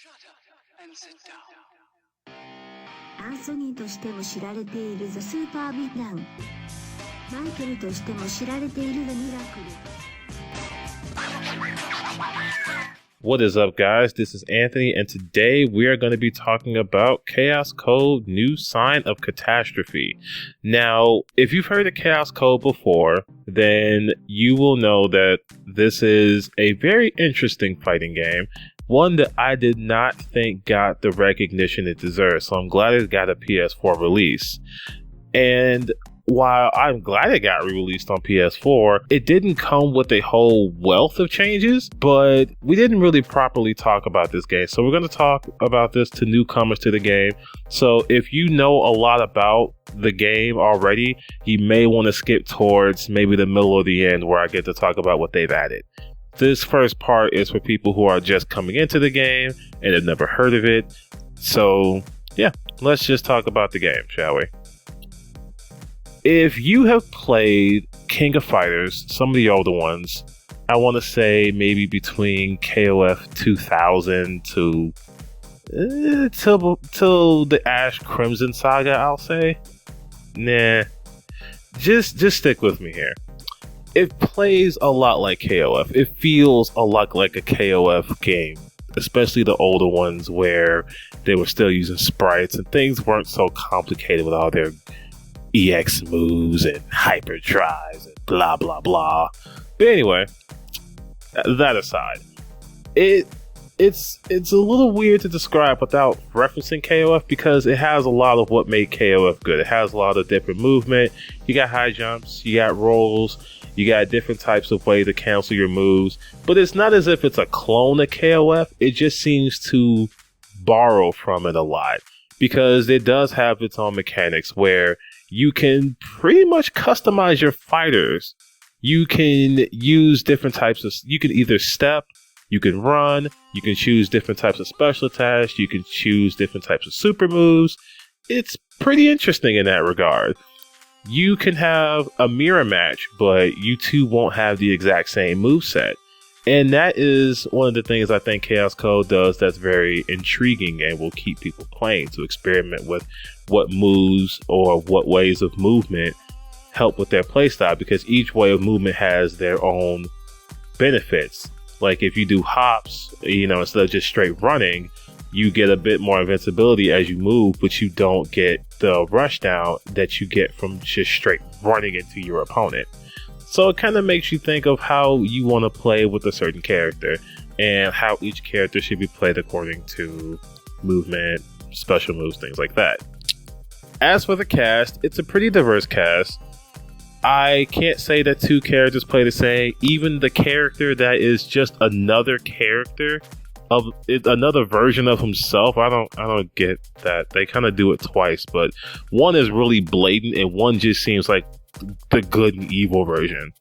アンソニーとしても知られているザ・スーパービッダン、マイケルとしても知られているザ・ミラクル。What is up, guys? This is Anthony, and today we are going to be talking about Chaos Code New Sign of Catastrophe. Now, if you've heard of Chaos Code before, then you will know that this is a very interesting fighting game, one that I did not think got the recognition it deserves, so I'm glad it got a PS4 release. And while I'm glad it got re-released on PS4, it didn't come with a whole wealth of changes, but we didn't really properly talk about this game. So we're going to talk about this to newcomers to the game. So if you know a lot about the game already, you may want to skip towards maybe the middle or the end where I get to talk about what they've added. This first part is for people who are just coming into the game and have never heard of it. So yeah, let's just talk about the game, shall we? If you have played King of Fighters, some of the older ones, I want to say maybe between KOF 2000 to till the Ash Crimson saga, I'll say. Nah, just stick with me here. It plays a lot like KOF. It feels a lot like a KOF game, especially the older ones where they were still using sprites and things weren't so complicated with all their EX moves and hyperdrives and blah blah blah. But anyway, that aside, it's a little weird to describe without referencing KOF because it has a lot of what made KOF good. It has a lot of different movement. You got high jumps, you got rolls, you got different types of way to cancel your moves. But it's not as if it's a clone of KOF. It just seems to borrow from it a lot because it does have its own mechanics where you can pretty much customize your fighters. You can use different types of... You can either step, you can run, you can choose different types of special attacks, you can choose different types of super moves. It's pretty interesting in that regard. You can have a mirror match, but you two won't have the exact same moveset. And that is one of the things I think Chaos Code does that's very intriguing and will keep people playing, to experiment with what moves or what ways of movement help with their playstyle, because each way of movement has their own benefits. Like if you do hops, instead of just straight running, you get a bit more invincibility as you move, but you don't get the rushdown that you get from just straight running into your opponent. So it kind of makes you think of how you want to play with a certain character and how each character should be played according to movement, special moves, things like that. As for the cast, it's a pretty diverse cast. I can't say that two characters play the same. Even the character that is just another character of another version of himself, I don't get that. They kind of do it twice, but one is really blatant and one just seems like the good and evil version.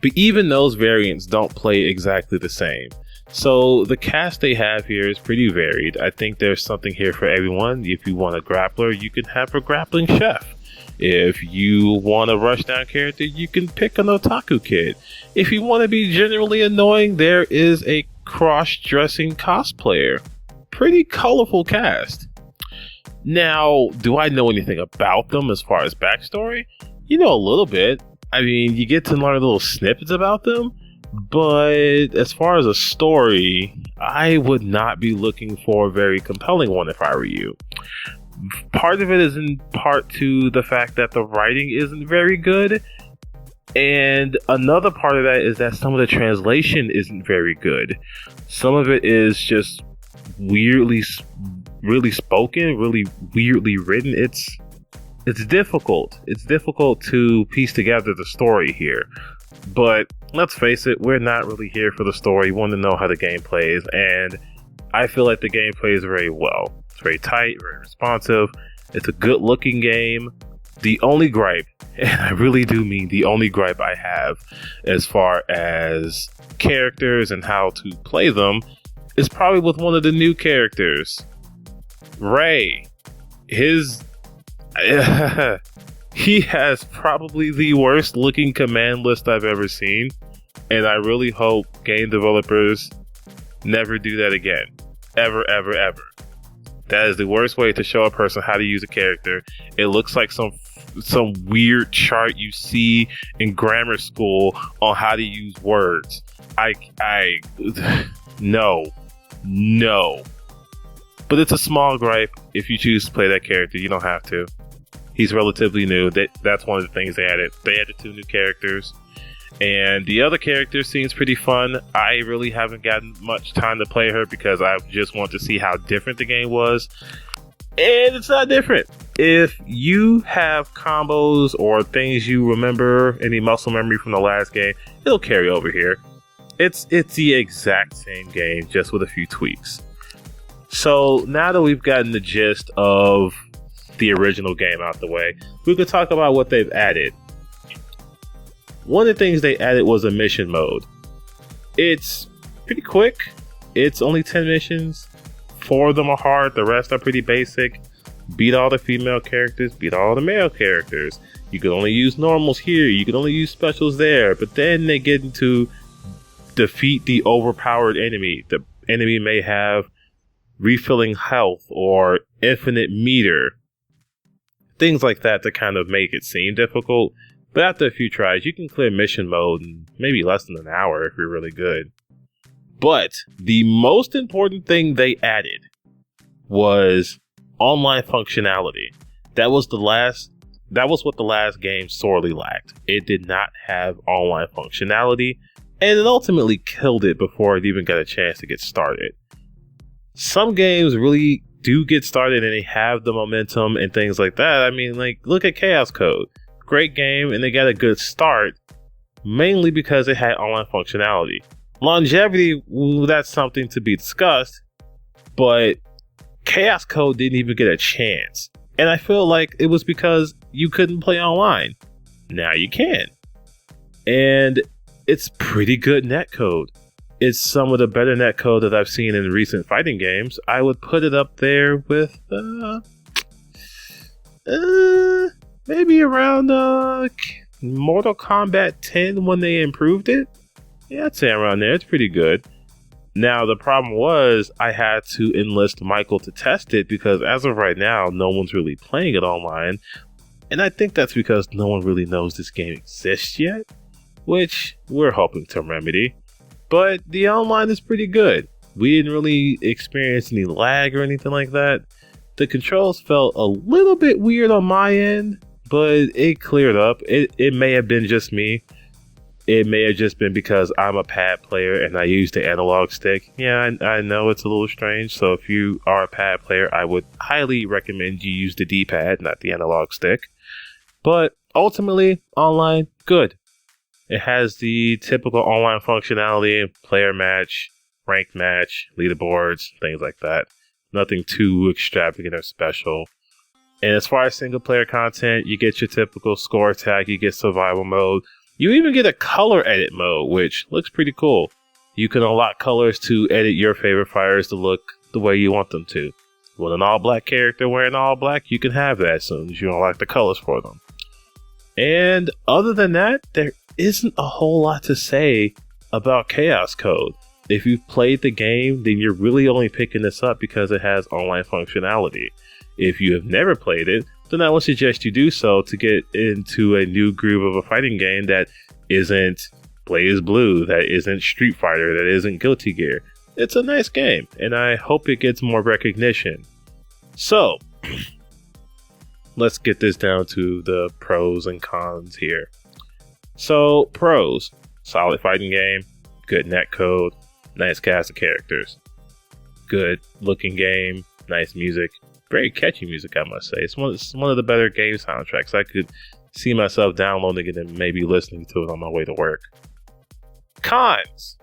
But even those variants don't play exactly the same. So the cast they have here is pretty varied. I think there's something here for everyone. If you want a grappler, you can have a grappling chef. If you want a Rushdown character, you can pick an otaku kid. If you want to be generally annoying, there is a cross-dressing cosplayer. Pretty colorful cast. Now, do I know anything about them as far as backstory? A little bit. I mean, you get to learn little snippets about them, but as far as a story, I would not be looking for a very compelling one if I were you. Part of it is in part to the fact that the writing isn't very good, and another part of that is that some of the translation isn't very good. Some of it is just weirdly really spoken, really weirdly written. It's difficult. It's difficult to piece together the story here. But let's face it, we're not really here for the story. We want to know how the game plays, and I feel like the game plays very well. It's very tight, very responsive. It's a good looking game. The only gripe, and I really do mean the only gripe I have as far as characters and how to play them, is probably with one of the new characters. Ray. He has probably the worst looking command list I've ever seen, and I really hope game developers never do that again. ever, ever, ever. That is the worst way to show a person how to use a character. It looks like some weird chart you see in grammar school on how to use words. No. But it's a small gripe. If you choose to play that character, you don't have to. He's relatively new. That's one of the things they added. They added 2 new characters. And the other character seems pretty fun. I really haven't gotten much time to play her because I just want to see how different the game was. And it's not different. If you have combos or things you remember, any muscle memory from the last game, it'll carry over here. It's the exact same game, just with a few tweaks. So now that we've gotten the gist of the original game out the way, we could talk about what they've added. One of the things they added was a mission mode. It's pretty quick. It's only 10 missions. 4 of them are hard. The rest are pretty basic. Beat all the female characters. Beat all the male characters. You can only use normals here. You can only use specials there. But then they get into defeat the overpowered enemy. The enemy may have refilling health or infinite meter. Things like that to kind of make it seem difficult. But after a few tries, you can clear mission mode in maybe less than an hour if you're really good. But the most important thing they added was online functionality. That was what the last game sorely lacked. It did not have online functionality, and it ultimately killed it before it even got a chance to get started. Some games really do get started and they have the momentum and things like that. I mean, like, look at Chaos Code. Great game, and they got a good start, mainly because it had online functionality. Longevity, that's something to be discussed, but Chaos Code didn't even get a chance. And I feel like it was because you couldn't play online. Now you can. And it's pretty good netcode. It's some of the better netcode that I've seen in recent fighting games. I would put it up there with maybe around Mortal Kombat 10 when they improved it. Yeah, I'd say around there. It's pretty good. Now, the problem was I had to enlist Michael to test it because as of right now, no one's really playing it online. And I think that's because no one really knows this game exists yet, which we're hoping to remedy. But the online is pretty good. We didn't really experience any lag or anything like that. The controls felt a little bit weird on my end, but it cleared up. It may have been just me. It may have just been because I'm a pad player and I use the analog stick. Yeah, I know it's a little strange. So if you are a pad player, I would highly recommend you use the D-pad, not the analog stick. But ultimately, online, good. It has the typical online functionality, player match, ranked match, leaderboards, things like that. Nothing too extravagant or special. And as far as single player content, you get your typical score tag, you get survival mode. You even get a color edit mode, which looks pretty cool. You can unlock colors to edit your favorite fighters to look the way you want them to. With an all-black character wearing all black, you can have that as soon as you unlock the colors for them. And other than that, there isn't a whole lot to say about Chaos Code. If you've played the game, then you're really only picking this up because it has online functionality. If you have never played it, then I would suggest you do so to get into a new groove of a fighting game that isn't BlazBlue, that isn't Street Fighter, that isn't Guilty Gear. It's a nice game, and I hope it gets more recognition. So, let's get this down to the pros and cons here. So, pros: solid fighting game, good netcode, nice cast of characters, good looking game, nice music. Very catchy music, I must say. It's one of the better game soundtracks. I could see myself downloading it and maybe listening to it on my way to work. Cons: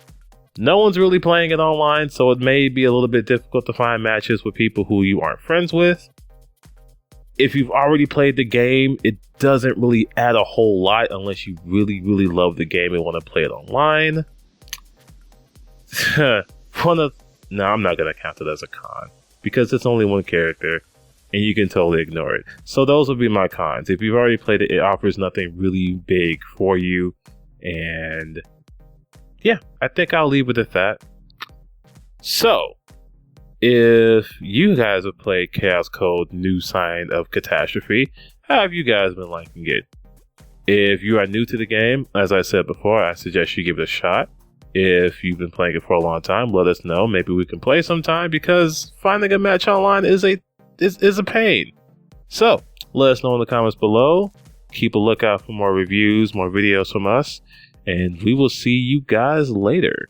no one's really playing it online, so it may be a little bit difficult to find matches with people who you aren't friends with. If you've already played the game, it doesn't really add a whole lot unless you really, really love the game and want to play it online. No, I'm not going to count it as a con, because it's only one character, and you can totally ignore it. So those would be my cons. If you've already played it, it offers nothing really big for you, and yeah, I think I'll leave it at that. So, if you guys have played Chaos Code New Sign of Catastrophe, how have you guys been liking it? If you are new to the game, as I said before, I suggest you give it a shot. If you've been playing it for a long time, let us know. Maybe we can play sometime, because finding a match online is a pain. So, let us know in the comments below. Keep a lookout for more reviews, more videos from us, and we will see you guys later.